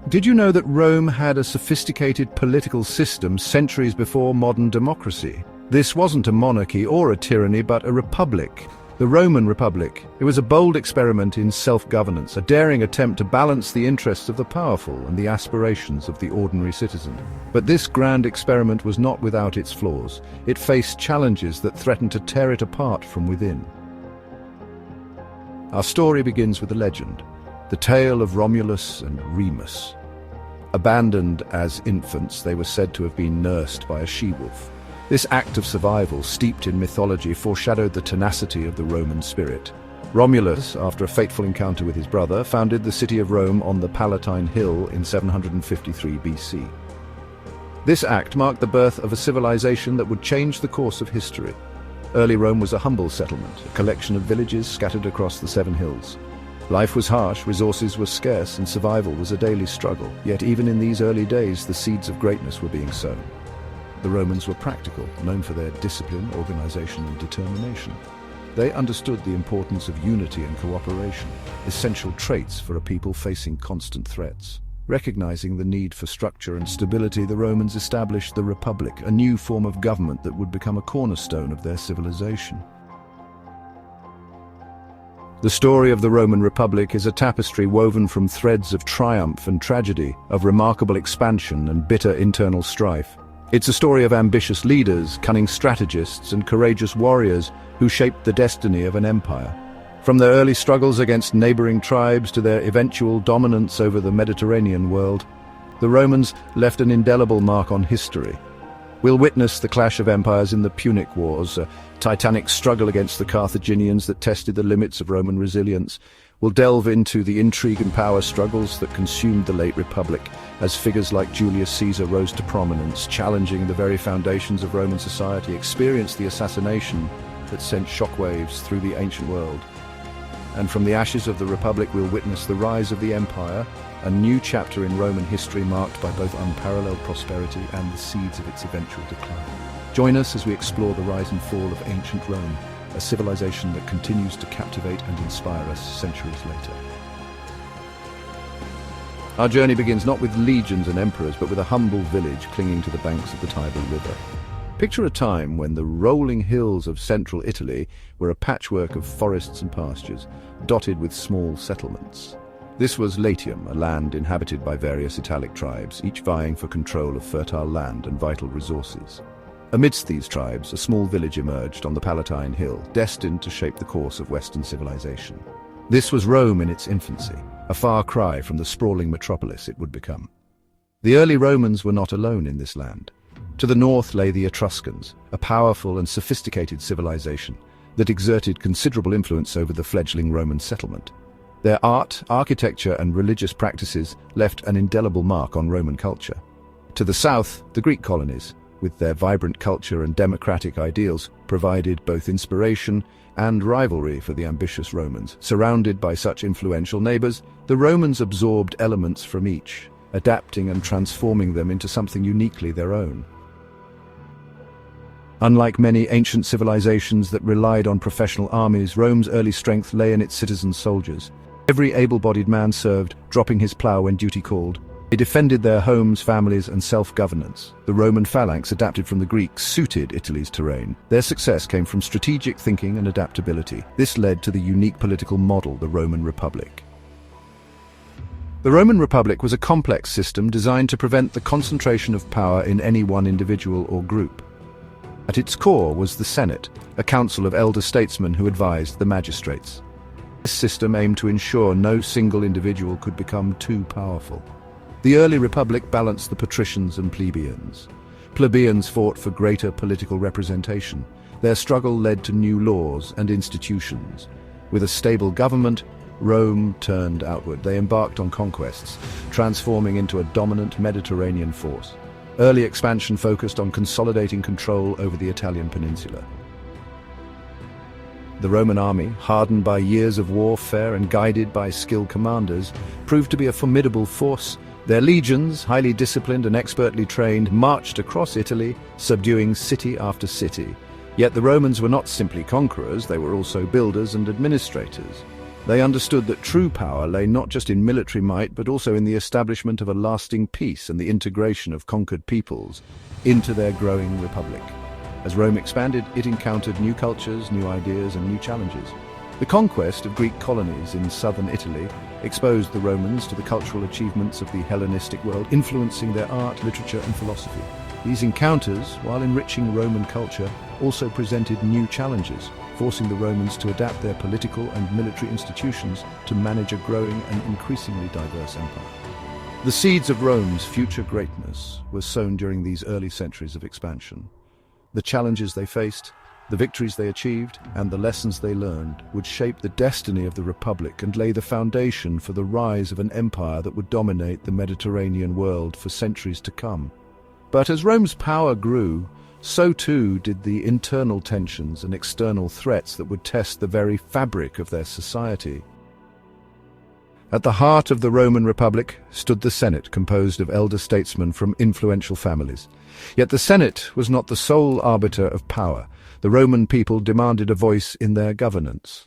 Did you know that Rome had a sophisticated political system centuries before modern democracy? This wasn't a monarchy or a tyranny, but a republic. The Roman Republic. It was a bold experiment in self-governance, a daring attempt to balance the interests of the powerful and the aspirations of the ordinary citizen. But this grand experiment was not without its flaws. It faced challenges that threatened to tear it apart from within. Our story begins with a legend, the tale of Romulus and Remus. Abandoned as infants, they were said to have been nursed by a she-wolf. This act of survival, steeped in mythology, foreshadowed the tenacity of the Roman spirit. Romulus, after a fateful encounter with his brother, founded the city of Rome on the Palatine Hill in 753 BC. This act marked the birth of a civilization that would change the course of history. Early Rome was a humble settlement, a collection of villages scattered across the 7 hills. Life was harsh, resources were scarce, and survival was a daily struggle. Yet even in these early days, the seeds of greatness were being sown. The Romans were practical, known for their discipline, organization, and determination. They understood the importance of unity and cooperation, essential traits for a people facing constant threats. Recognizing the need for structure and stability, the Romans established the Republic, a new form of government that would become a cornerstone of their civilization. The story of the Roman Republic is a tapestry woven from threads of triumph and tragedy, of remarkable expansion and bitter internal strife. It's a story of ambitious leaders, cunning strategists, and courageous warriors who shaped the destiny of an empire. From their early struggles against neighboring tribes to their eventual dominance over the Mediterranean world, the Romans left an indelible mark on history. We'll witness the clash of empires in the Punic Wars, a titanic struggle against the Carthaginians that tested the limits of Roman resilience. We'll delve into the intrigue and power struggles that consumed the late Republic, as figures like Julius Caesar rose to prominence, challenging the very foundations of Roman society, experienced the assassination that sent shockwaves through the ancient world. And from the ashes of the Republic, we'll witness the rise of the Empire, a new chapter in Roman history marked by both unparalleled prosperity and the seeds of its eventual decline. Join us as we explore the rise and fall of ancient Rome, a civilization that continues to captivate and inspire us centuries later. Our journey begins not with legions and emperors, but with a humble village clinging to the banks of the Tiber River. Picture a time when the rolling hills of central Italy were a patchwork of forests and pastures, dotted with small settlements. This was Latium, a land inhabited by various Italic tribes, each vying for control of fertile land and vital resources. Amidst these tribes, a small village emerged on the Palatine Hill, destined to shape the course of Western civilization. This was Rome in its infancy, a far cry from the sprawling metropolis it would become. The early Romans were not alone in this land. To the north lay the Etruscans, a powerful and sophisticated civilization that exerted considerable influence over the fledgling Roman settlement. Their art, architecture, and religious practices left an indelible mark on Roman culture. To the south, the Greek colonies, with their vibrant culture and democratic ideals, provided both inspiration and rivalry for the ambitious Romans. Surrounded by such influential neighbors, the Romans absorbed elements from each, adapting and transforming them into something uniquely their own. Unlike many ancient civilizations that relied on professional armies, Rome's early strength lay in its citizen soldiers. Every able-bodied man served, dropping his plough when duty called. They defended their homes, families, and self-governance. The Roman phalanx, adapted from the Greeks, suited Italy's terrain. Their success came from strategic thinking and adaptability. This led to the unique political model, the Roman Republic. The Roman Republic was a complex system designed to prevent the concentration of power in any one individual or group. At its core was the Senate, a council of elder statesmen who advised the magistrates. This system aimed to ensure no single individual could become too powerful. The early republic balanced the patricians and plebeians. Plebeians fought for greater political representation. Their struggle led to new laws and institutions. With a stable government, Rome turned outward. They embarked on conquests, transforming into a dominant Mediterranean force. Early expansion focused on consolidating control over the Italian peninsula. The Roman army, hardened by years of warfare and guided by skilled commanders, proved to be a formidable force. Their legions, highly disciplined and expertly trained, marched across Italy, subduing city after city. Yet the Romans were not simply conquerors, they were also builders and administrators. They understood that true power lay not just in military might, but also in the establishment of a lasting peace and the integration of conquered peoples into their growing republic. As Rome expanded, it encountered new cultures, new ideas, and new challenges. The conquest of Greek colonies in southern Italy exposed the Romans to the cultural achievements of the Hellenistic world, influencing their art, literature, and philosophy. These encounters, while enriching Roman culture, also presented new challenges, forcing the Romans to adapt their political and military institutions to manage a growing and increasingly diverse empire. The seeds of Rome's future greatness were sown during these early centuries of expansion. The challenges they faced, the victories they achieved, and the lessons they learned would shape the destiny of the Republic and lay the foundation for the rise of an empire that would dominate the Mediterranean world for centuries to come. But as Rome's power grew, so too did the internal tensions and external threats that would test the very fabric of their society. At the heart of the Roman Republic stood the Senate, composed of elder statesmen from influential families. Yet the Senate was not the sole arbiter of power. The Roman people demanded a voice in their governance.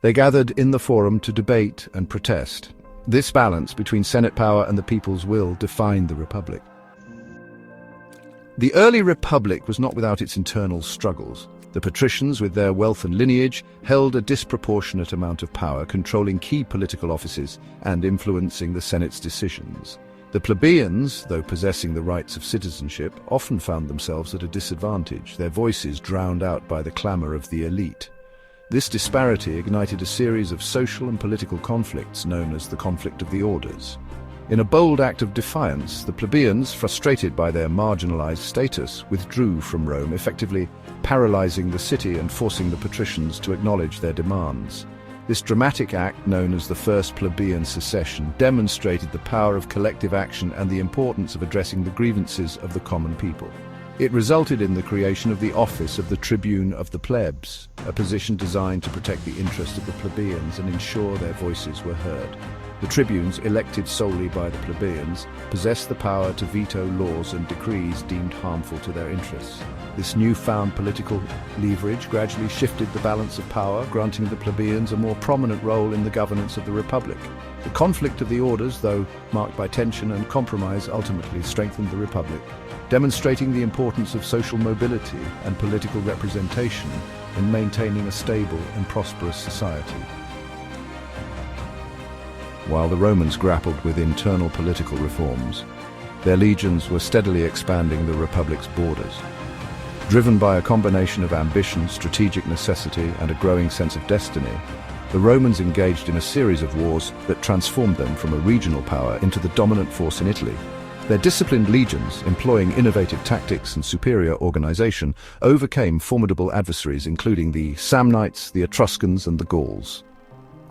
They gathered in the forum to debate and protest. This balance between Senate power and the people's will defined the Republic. The early Republic was not without its internal struggles. The patricians, with their wealth and lineage, held a disproportionate amount of power, controlling key political offices and influencing the Senate's decisions. The plebeians, though possessing the rights of citizenship, often found themselves at a disadvantage, their voices drowned out by the clamour of the elite. This disparity ignited a series of social and political conflicts known as the conflict of the orders. In a bold act of defiance, the plebeians, frustrated by their marginalized status, withdrew from Rome, effectively paralyzing the city and forcing the patricians to acknowledge their demands. This dramatic act, known as the First Plebeian Secession, demonstrated the power of collective action and the importance of addressing the grievances of the common people. It resulted in the creation of the office of the Tribune of the Plebs, a position designed to protect the interests of the plebeians and ensure their voices were heard. The tribunes, elected solely by the plebeians, possessed the power to veto laws and decrees deemed harmful to their interests. This newfound political leverage gradually shifted the balance of power, granting the plebeians a more prominent role in the governance of the Republic. The conflict of the orders, though marked by tension and compromise, ultimately strengthened the Republic, demonstrating the importance of social mobility and political representation in maintaining a stable and prosperous society. While the Romans grappled with internal political reforms, their legions were steadily expanding the Republic's borders. Driven by a combination of ambition, strategic necessity, and a growing sense of destiny, the Romans engaged in a series of wars that transformed them from a regional power into the dominant force in Italy. Their disciplined legions, employing innovative tactics and superior organization, overcame formidable adversaries including the Samnites, the Etruscans, and the Gauls.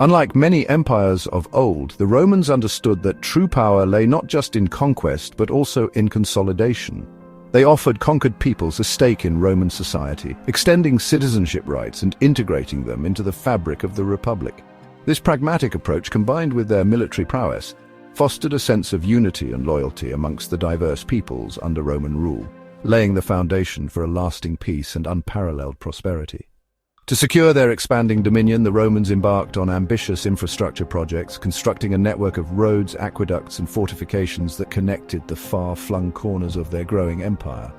Unlike many empires of old, the Romans understood that true power lay not just in conquest, but also in consolidation. They offered conquered peoples a stake in Roman society, extending citizenship rights and integrating them into the fabric of the Republic. This pragmatic approach, combined with their military prowess, fostered a sense of unity and loyalty amongst the diverse peoples under Roman rule, laying the foundation for a lasting peace and unparalleled prosperity. To secure their expanding dominion, the Romans embarked on ambitious infrastructure projects, constructing a network of roads, aqueducts, and fortifications that connected the far-flung corners of their growing empire.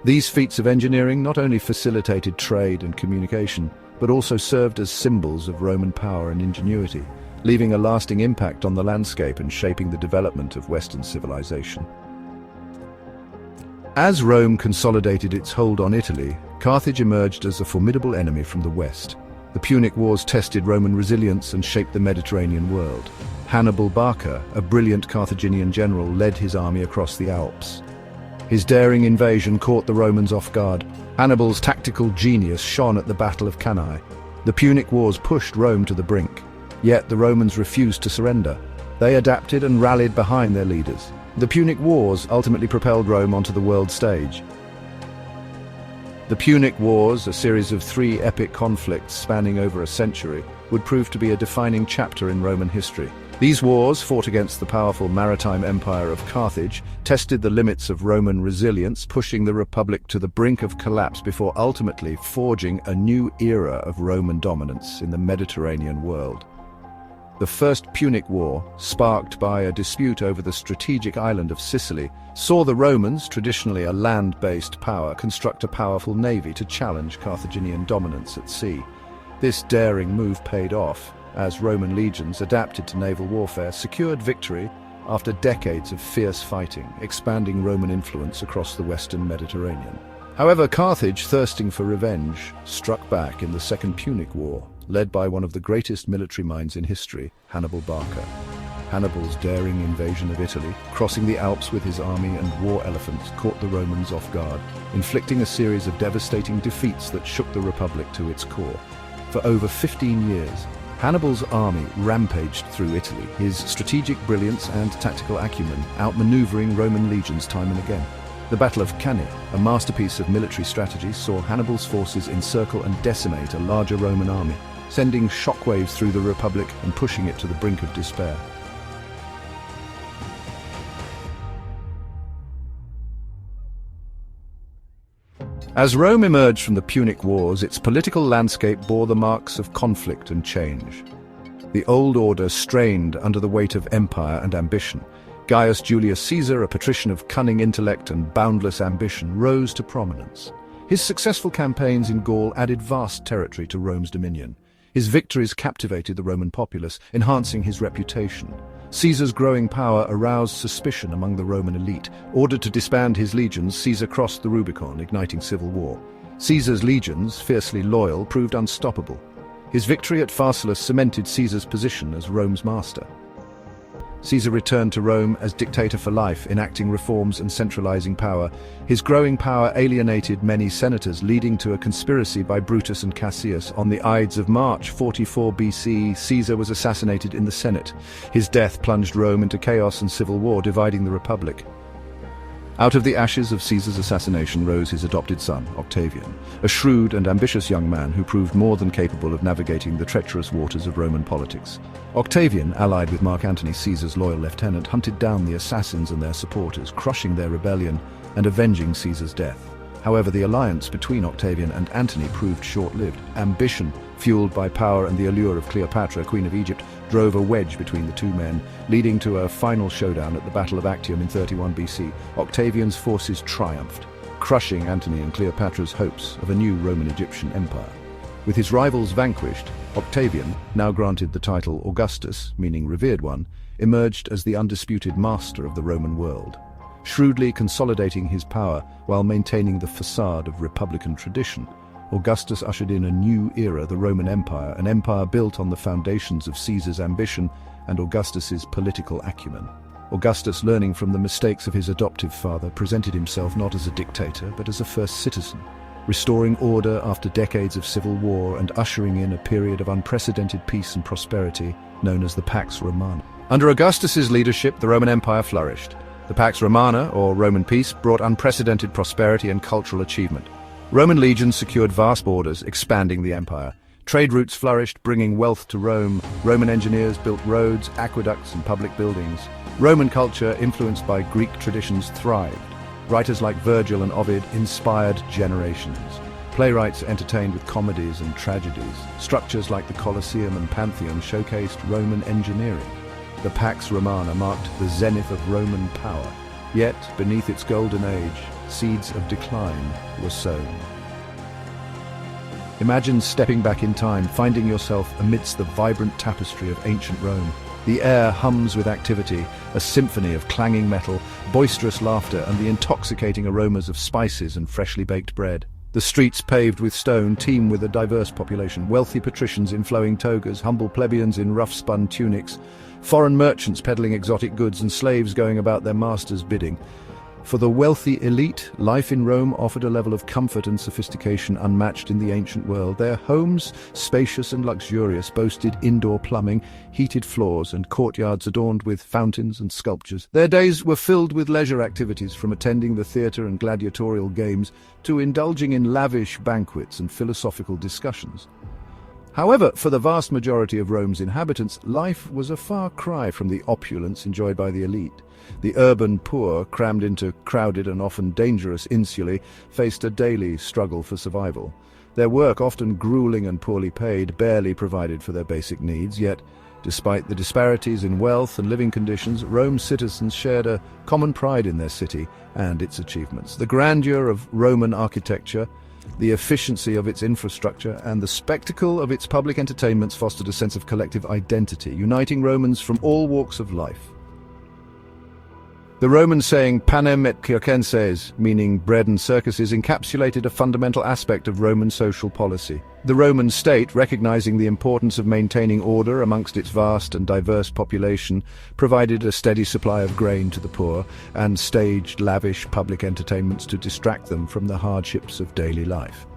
These feats of engineering not only facilitated trade and communication, but also served as symbols of Roman power and ingenuity, leaving a lasting impact on the landscape and shaping the development of Western civilization. As Rome consolidated its hold on Italy, Carthage emerged as a formidable enemy from the west. The Punic Wars tested Roman resilience and shaped the Mediterranean world. Hannibal Barca, a brilliant Carthaginian general, led his army across the Alps. His daring invasion caught the Romans off guard. Hannibal's tactical genius shone at the Battle of Cannae. The Punic Wars pushed Rome to the brink. Yet the Romans refused to surrender. They adapted and rallied behind their leaders. The Punic Wars ultimately propelled Rome onto the world stage. The Punic Wars, a series of 3 epic conflicts spanning over a century, would prove to be a defining chapter in Roman history. These wars, fought against the powerful maritime empire of Carthage, tested the limits of Roman resilience, pushing the Republic to the brink of collapse before ultimately forging a new era of Roman dominance in the Mediterranean world. The First Punic War, sparked by a dispute over the strategic island of Sicily, saw the Romans, traditionally a land-based power, construct a powerful navy to challenge Carthaginian dominance at sea. This daring move paid off, as Roman legions, adapted to naval warfare, secured victory after decades of fierce fighting, expanding Roman influence across the western Mediterranean. However, Carthage, thirsting for revenge, struck back in the Second Punic War, led by one of the greatest military minds in history, Hannibal Barca. Hannibal's daring invasion of Italy, crossing the Alps with his army and war elephants, caught the Romans off guard, inflicting a series of devastating defeats that shook the Republic to its core. For over 15 years, Hannibal's army rampaged through Italy, his strategic brilliance and tactical acumen outmaneuvering Roman legions time and again. The Battle of Cannae, a masterpiece of military strategy, saw Hannibal's forces encircle and decimate a larger Roman army, sending shockwaves through the Republic and pushing it to the brink of despair. As Rome emerged from the Punic Wars, its political landscape bore the marks of conflict and change. The old order strained under the weight of empire and ambition. Gaius Julius Caesar, a patrician of cunning intellect and boundless ambition, rose to prominence. His successful campaigns in Gaul added vast territory to Rome's dominion. His victories captivated the Roman populace, enhancing his reputation. Caesar's growing power aroused suspicion among the Roman elite. Ordered to disband his legions, Caesar crossed the Rubicon, igniting civil war. Caesar's legions, fiercely loyal, proved unstoppable. His victory at Pharsalus cemented Caesar's position as Rome's master. Caesar returned to Rome as dictator for life, enacting reforms and centralizing power. His growing power alienated many senators, leading to a conspiracy by Brutus and Cassius. On the Ides of March 44 BC, Caesar was assassinated in the Senate. His death plunged Rome into chaos and civil war, dividing the Republic. Out of the ashes of Caesar's assassination rose his adopted son, Octavian, a shrewd and ambitious young man who proved more than capable of navigating the treacherous waters of Roman politics. Octavian, allied with Mark Antony, Caesar's loyal lieutenant, hunted down the assassins and their supporters, crushing their rebellion and avenging Caesar's death. However, the alliance between Octavian and Antony proved short-lived. Ambition, fueled by power and the allure of Cleopatra, Queen of Egypt, drove a wedge between the two men, leading to a final showdown at the Battle of Actium in 31 BC. Octavian's forces triumphed, crushing Antony and Cleopatra's hopes of a new Roman-Egyptian empire. With his rivals vanquished, Octavian, now granted the title Augustus, meaning revered one, emerged as the undisputed master of the Roman world, shrewdly consolidating his power while maintaining the facade of republican tradition. Augustus ushered in a new era, the Roman Empire, an empire built on the foundations of Caesar's ambition and Augustus's political acumen. Augustus, learning from the mistakes of his adoptive father, presented himself not as a dictator but as a first citizen, restoring order after decades of civil war and ushering in a period of unprecedented peace and prosperity known as the Pax Romana. Under Augustus's leadership, the Roman Empire flourished. The Pax Romana, or Roman peace, brought unprecedented prosperity and cultural achievement. Roman legions secured vast borders, expanding the empire. Trade routes flourished, bringing wealth to Rome. Roman engineers built roads, aqueducts, and public buildings. Roman culture, influenced by Greek traditions, thrived. Writers like Virgil and Ovid inspired generations. Playwrights entertained with comedies and tragedies. Structures like the Colosseum and Pantheon showcased Roman engineering. The Pax Romana marked the zenith of Roman power. Yet, beneath its golden age, seeds of decline were sown. Imagine stepping back in time, finding yourself amidst the vibrant tapestry of ancient Rome. The air hums with activity, a symphony of clanging metal, boisterous laughter, and the intoxicating aromas of spices and freshly baked bread. The streets paved with stone teem with a diverse population, wealthy patricians in flowing togas, humble plebeians in rough-spun tunics, foreign merchants peddling exotic goods, and slaves going about their master's bidding. For the wealthy elite, life in Rome offered a level of comfort and sophistication unmatched in the ancient world. Their homes, spacious and luxurious, boasted indoor plumbing, heated floors, and courtyards adorned with fountains and sculptures. Their days were filled with leisure activities, from attending the theatre and gladiatorial games to indulging in lavish banquets and philosophical discussions. However, for the vast majority of Rome's inhabitants, life was a far cry from the opulence enjoyed by the elite. The urban poor, crammed into crowded and often dangerous insulae, faced a daily struggle for survival. Their work, often grueling and poorly paid, barely provided for their basic needs, yet Despite the disparities in wealth and living conditions, Rome's citizens shared a common pride in their city and its achievements. The grandeur of Roman architecture, the efficiency of its infrastructure, and the spectacle of its public entertainments fostered a sense of collective identity, uniting Romans from all walks of life. The Roman saying panem et circenses, meaning bread and circuses, encapsulated a fundamental aspect of Roman social policy. The Roman state, recognizing the importance of maintaining order amongst its vast and diverse population, provided a steady supply of grain to the poor and staged lavish public entertainments to distract them from the hardships of daily life.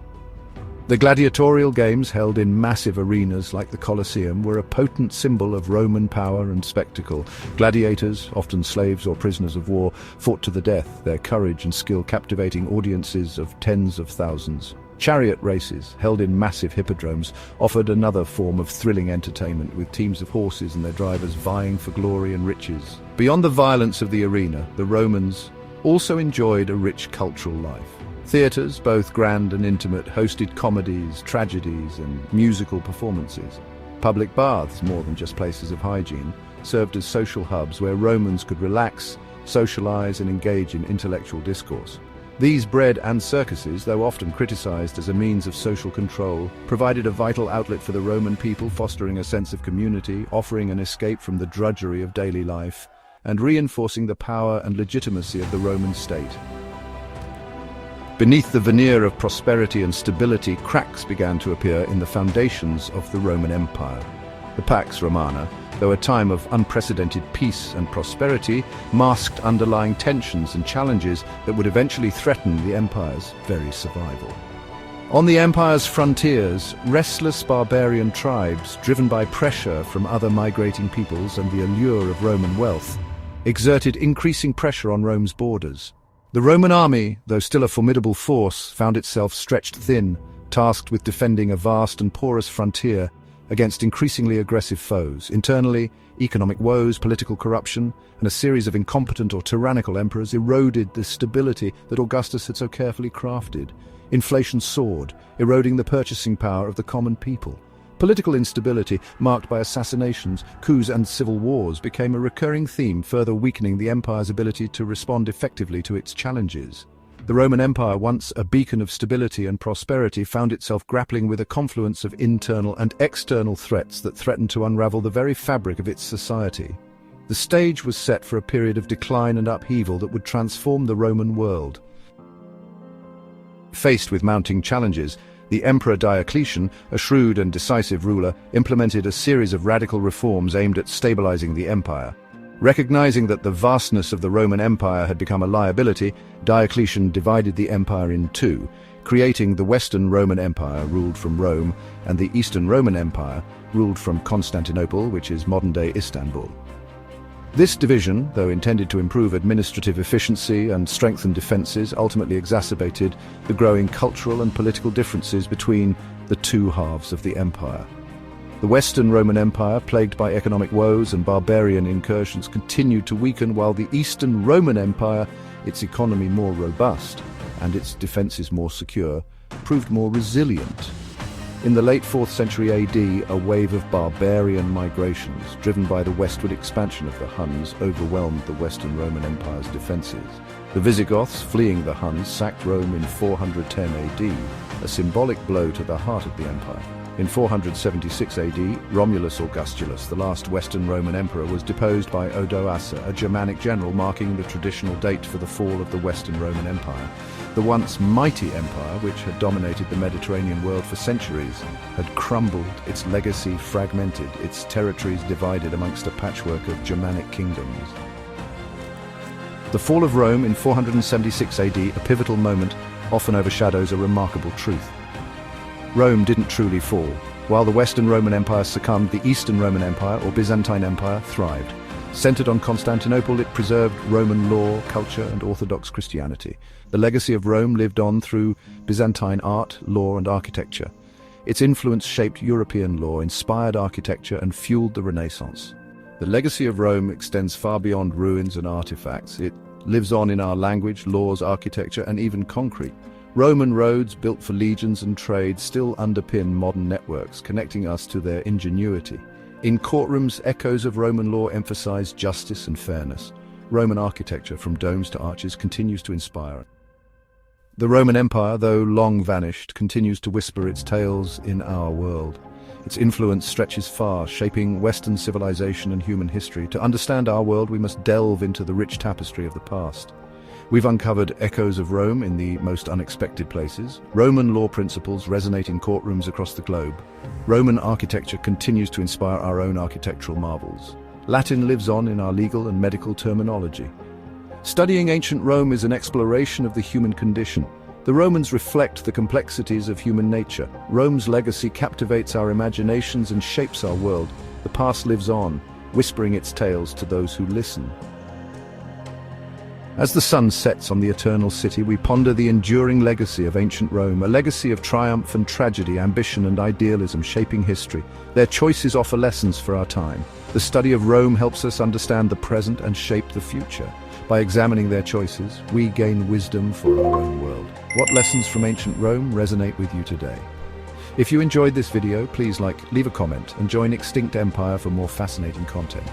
The gladiatorial games, held in massive arenas like the Colosseum, were a potent symbol of Roman power and spectacle. Gladiators, often slaves or prisoners of war, fought to the death, their courage and skill captivating audiences of tens of thousands. Chariot races, held in massive hippodromes, offered another form of thrilling entertainment, with teams of horses and their drivers vying for glory and riches. Beyond the violence of the arena, the Romans also enjoyed a rich cultural life. Theatres, both grand and intimate, hosted comedies, tragedies, and musical performances. Public baths, more than just places of hygiene, served as social hubs where Romans could relax, socialize, and engage in intellectual discourse. These bread and circuses, though often criticized as a means of social control, provided a vital outlet for the Roman people, fostering a sense of community, offering an escape from the drudgery of daily life, and reinforcing the power and legitimacy of the Roman state. Beneath the veneer of prosperity and stability, cracks began to appear in the foundations of the Roman Empire. The Pax Romana, though a time of unprecedented peace and prosperity, masked underlying tensions and challenges that would eventually threaten the empire's very survival. On the empire's frontiers, restless barbarian tribes, driven by pressure from other migrating peoples and the allure of Roman wealth, exerted increasing pressure on Rome's borders. The Roman army, though still a formidable force, found itself stretched thin, tasked with defending a vast and porous frontier against increasingly aggressive foes. Internally, economic woes, political corruption, and a series of incompetent or tyrannical emperors eroded the stability that Augustus had so carefully crafted. Inflation soared, eroding the purchasing power of the common people. Political instability, marked by assassinations, coups and civil wars, became a recurring theme, further weakening the empire's ability to respond effectively to its challenges. The Roman Empire, once a beacon of stability and prosperity, found itself grappling with a confluence of internal and external threats that threatened to unravel the very fabric of its society. The stage was set for a period of decline and upheaval that would transform the Roman world. Faced with mounting challenges, the Emperor Diocletian, a shrewd and decisive ruler, implemented a series of radical reforms aimed at stabilizing the empire. Recognizing that the vastness of the Roman Empire had become a liability, Diocletian divided the empire in two, creating the Western Roman Empire, ruled from Rome, and the Eastern Roman Empire, ruled from Constantinople, which is modern-day Istanbul. This division, though intended to improve administrative efficiency and strengthen defenses, ultimately exacerbated the growing cultural and political differences between the two halves of the empire. The Western Roman Empire, plagued by economic woes and barbarian incursions, continued to weaken, while the Eastern Roman Empire, its economy more robust and its defenses more secure, proved more resilient. In the late 4th century AD, a wave of barbarian migrations, driven by the westward expansion of the Huns, overwhelmed the Western Roman Empire's defenses. The Visigoths, fleeing the Huns, sacked Rome in 410 AD, a symbolic blow to the heart of the empire. In 476 AD, Romulus Augustulus, the last Western Roman emperor, was deposed by Odoacer, a Germanic general, marking the traditional date for the fall of the Western Roman Empire. The once mighty empire, which had dominated the Mediterranean world for centuries, had crumbled, its legacy fragmented, its territories divided amongst a patchwork of Germanic kingdoms. The fall of Rome in 476 AD, a pivotal moment, often overshadows a remarkable truth. Rome didn't truly fall. While the Western Roman Empire succumbed, the Eastern Roman Empire, or Byzantine Empire, thrived. Centered on Constantinople, it preserved Roman law, culture, and Orthodox Christianity. The legacy of Rome lived on through Byzantine art, law, and architecture. Its influence shaped European law, inspired architecture, and fueled the Renaissance. The legacy of Rome extends far beyond ruins and artifacts. It lives on in our language, laws, architecture, and even concrete. Roman roads, built for legions and trade, still underpin modern networks, connecting us to their ingenuity. In courtrooms, echoes of Roman law emphasize justice and fairness. Roman architecture, from domes to arches, continues to inspire. The Roman Empire, though long vanished, continues to whisper its tales in our world. Its influence stretches far, shaping Western civilization and human history. To understand our world, we must delve into the rich tapestry of the past. We've uncovered echoes of Rome in the most unexpected places. Roman law principles resonate in courtrooms across the globe. Roman architecture continues to inspire our own architectural marvels. Latin lives on in our legal and medical terminology. Studying ancient Rome is an exploration of the human condition. The Romans reflect the complexities of human nature. Rome's legacy captivates our imaginations and shapes our world. The past lives on, whispering its tales to those who listen. As the sun sets on the eternal city, we ponder the enduring legacy of ancient Rome, a legacy of triumph and tragedy, ambition and idealism shaping history. Their choices offer lessons for our time. The study of Rome helps us understand the present and shape the future. By examining their choices, we gain wisdom for our own world. What lessons from ancient Rome resonate with you today? If you enjoyed this video, please leave a comment, and join Extinct Empire for more fascinating content.